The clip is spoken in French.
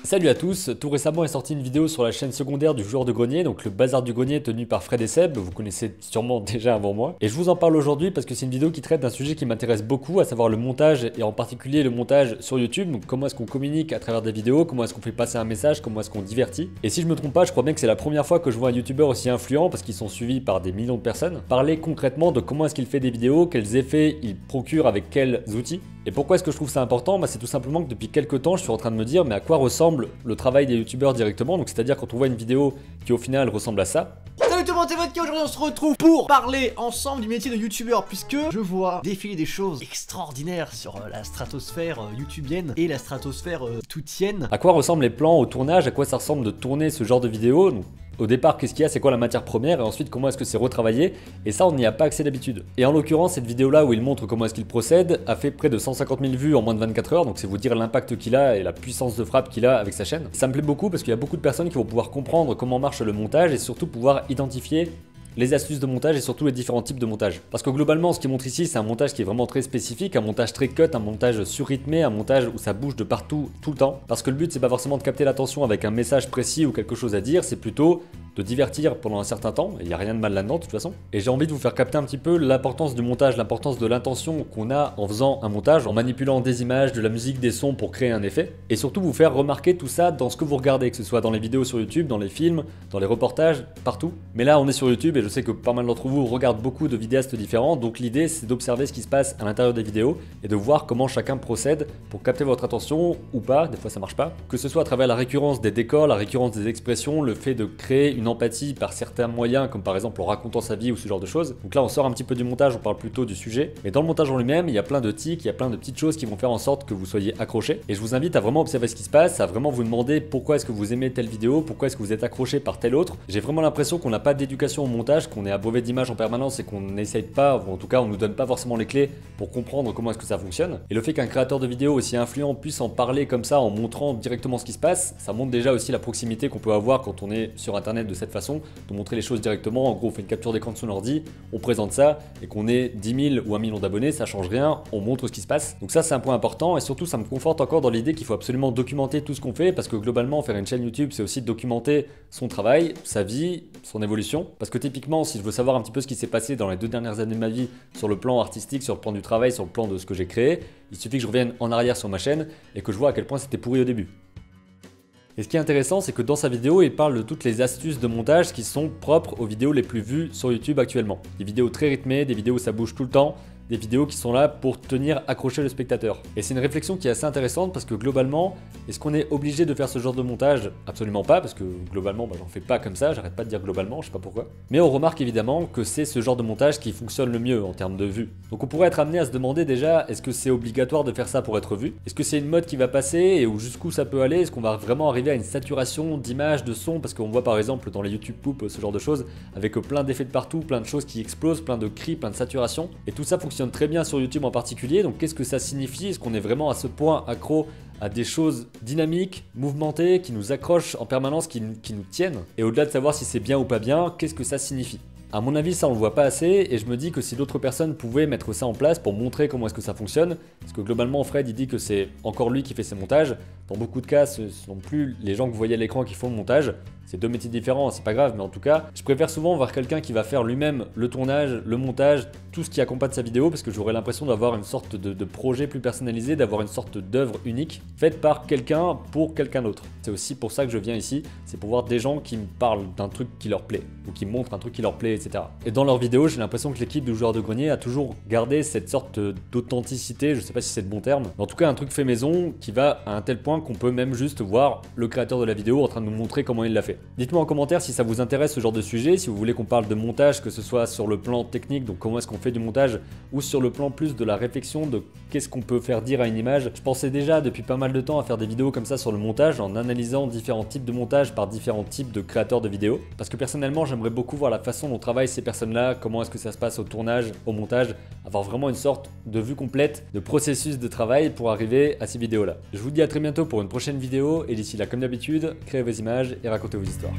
Salut à tous, tout récemment est sortie une vidéo sur la chaîne secondaire du joueur de grenier, donc le bazar du grenier tenu par Fred et Seb, vous connaissez sûrement déjà avant moi. Et je vous en parle aujourd'hui parce que c'est une vidéo qui traite d'un sujet qui m'intéresse beaucoup, à savoir le montage et en particulier le montage sur YouTube. Donc comment est-ce qu'on communique à travers des vidéos, comment est-ce qu'on fait passer un message, comment est-ce qu'on divertit. Et si je me trompe pas, je crois bien que c'est la première fois que je vois un youtubeur aussi influent, parce qu'ils sont suivis par des millions de personnes, parler concrètement de comment est-ce qu'il fait des vidéos, quels effets il procure avec quels outils. Et pourquoi est-ce que je trouve ça important? C'est tout simplement que depuis quelques temps, je suis en train de me dire, mais à quoi ressemble le travail des youtubeurs directement? Donc c'est-à-dire quand on voit une vidéo qui au final ressemble à ça. Salut tout le monde, c'est Vodka. Aujourd'hui on se retrouve pour parler ensemble du métier de youtubeur, puisque je vois défiler des choses extraordinaires sur la stratosphère youtubienne et la stratosphère toutienne. À quoi ressemblent les plans au tournage? À quoi ça ressemble de tourner ce genre de vidéo? Donc, au départ, qu'est-ce qu'il y a? C'est quoi la matière première? Et ensuite, comment est-ce que c'est retravaillé? Et ça, on n'y a pas accès d'habitude. Et en l'occurrence, cette vidéo-là où il montre comment est-ce qu'il procède a fait près de 150 000 vues en moins de 24 heures. Donc c'est vous dire l'impact qu'il a et la puissance de frappe qu'il a avec sa chaîne. Ça me plaît beaucoup parce qu'il y a beaucoup de personnes qui vont pouvoir comprendre comment marche le montage et surtout pouvoir identifier les astuces de montage et surtout les différents types de montage. Parce que globalement, ce qui montre ici, c'est un montage qui est vraiment très spécifique, un montage très cut, un montage surrythmé, un montage où ça bouge de partout, tout le temps. Parce que le but, c'est pas forcément de capter l'attention avec un message précis ou quelque chose à dire, c'est plutôt de divertir pendant un certain temps, et il n'y a rien de mal là-dedans de toute façon. Et j'ai envie de vous faire capter un petit peu l'importance du montage, l'importance de l'intention qu'on a en faisant un montage, en manipulant des images, de la musique, des sons pour créer un effet. Et surtout vous faire remarquer tout ça dans ce que vous regardez, que ce soit dans les vidéos sur YouTube, dans les films, dans les reportages, partout. Mais là on est sur YouTube et je sais que pas mal d'entre vous regardent beaucoup de vidéastes différents, donc l'idée c'est d'observer ce qui se passe à l'intérieur des vidéos et de voir comment chacun procède pour capter votre attention ou pas, des fois ça marche pas. Que ce soit à travers la récurrence des décors, la récurrence des expressions, le fait de créer une empathie par certains moyens, comme par exemple en racontant sa vie ou ce genre de choses. Donc là on sort un petit peu du montage, on parle plutôt du sujet. Mais dans le montage en lui-même, il y a plein de tics, il y a plein de petites choses qui vont faire en sorte que vous soyez accroché. Et je vous invite à vraiment observer ce qui se passe, à vraiment vous demander pourquoi est-ce que vous aimez telle vidéo, pourquoi est-ce que vous êtes accroché par telle autre. J'ai vraiment l'impression qu'on n'a pas d'éducation au montage, qu'on est abreuvé d'images en permanence et qu'on n'essaye pas, ou en tout cas on nous donne pas forcément les clés pour comprendre comment est-ce que ça fonctionne. Et le fait qu'un créateur de vidéo aussi influent puisse en parler comme ça, en montrant directement ce qui se passe, ça montre déjà aussi la proximité qu'on peut avoir quand on est sur internet de cette façon, de montrer les choses directement. En gros on fait une capture d'écran de son ordi, on présente ça, et qu'on ait 10 000 ou 1 million d'abonnés, ça change rien, on montre ce qui se passe. Donc ça c'est un point important, et surtout ça me conforte encore dans l'idée qu'il faut absolument documenter tout ce qu'on fait, parce que globalement faire une chaîne YouTube c'est aussi documenter son travail, sa vie, son évolution. Parce que typiquement si je veux savoir un petit peu ce qui s'est passé dans les 2 dernières années de ma vie sur le plan artistique, sur le plan du travail, sur le plan de ce que j'ai créé, il suffit que je revienne en arrière sur ma chaîne et que je vois à quel point c'était pourri au début. Et ce qui est intéressant, c'est que dans sa vidéo, il parle de toutes les astuces de montage qui sont propres aux vidéos les plus vues sur YouTube actuellement. Des vidéos très rythmées, des vidéos où ça bouge tout le temps, des vidéos qui sont là pour tenir accrocher le spectateur. Et c'est une réflexion qui est assez intéressante parce que globalement, est-ce qu'on est obligé de faire ce genre de montage? Absolument pas, parce que globalement, j'en fais pas comme ça, j'arrête pas de dire globalement, je sais pas pourquoi. Mais on remarque évidemment que c'est ce genre de montage qui fonctionne le mieux en termes de vues. Donc on pourrait être amené à se demander déjà, est-ce que c'est obligatoire de faire ça pour être vu? Est-ce que c'est une mode qui va passer et où jusqu'où ça peut aller? Est-ce qu'on va vraiment arriver à une saturation d'images, de sons? Parce qu'on voit par exemple dans les YouTube Poop ce genre de choses, avec plein d'effets de partout, plein de choses qui explosent, plein de cris, plein de saturation. Et tout ça fonctionne très bien sur YouTube en particulier, donc qu'est-ce que ça signifie? Est-ce qu'on est vraiment à ce point accro à des choses dynamiques, mouvementées, qui nous accrochent en permanence, qui nous tiennent? Et au-delà de savoir si c'est bien ou pas bien, qu'est-ce que ça signifie? À mon avis, ça on le voit pas assez, et je me dis que si d'autres personnes pouvaient mettre ça en place pour montrer comment est-ce que ça fonctionne, parce que globalement Fred il dit que c'est encore lui qui fait ses montages, dans beaucoup de cas ce ne sont plus les gens que vous voyez à l'écran qui font le montage, c'est 2 métiers différents, c'est pas grave, mais en tout cas, je préfère souvent voir quelqu'un qui va faire lui-même le tournage, le montage, tout ce qui accompagne sa vidéo, parce que j'aurais l'impression d'avoir une sorte de projet plus personnalisé, d'avoir une sorte d'œuvre unique, faite par quelqu'un pour quelqu'un d'autre. C'est aussi pour ça que je viens ici, c'est pour voir des gens qui me parlent d'un truc qui leur plaît, ou qui me montrent un truc qui leur plaît, etc. Et dans leurs vidéos, j'ai l'impression que l'équipe du joueur de grenier a toujours gardé cette sorte d'authenticité, je sais pas si c'est le bon terme, mais en tout cas un truc fait maison qui va à un tel point qu'on peut même juste voir le créateur de la vidéo en train de nous montrer comment il l'a fait. Dites-moi en commentaire si ça vous intéresse ce genre de sujet, si vous voulez qu'on parle de montage, que ce soit sur le plan technique, donc comment est-ce qu'on fait du montage, ou sur le plan plus de la réflexion de qu'est-ce qu'on peut faire dire à une image. Je pensais déjà depuis pas mal de temps à faire des vidéos comme ça sur le montage, en analysant différents types de montage par différents types de créateurs de vidéos, parce que personnellement j'aimerais beaucoup voir la façon dont travaillent ces personnes-là, comment est-ce que ça se passe au tournage, au montage, avoir vraiment une sorte de vue complète, de processus de travail pour arriver à ces vidéos-là. Je vous dis à très bientôt pour une prochaine vidéo, et d'ici là comme d'habitude, créez vos images et racontez vos histoires.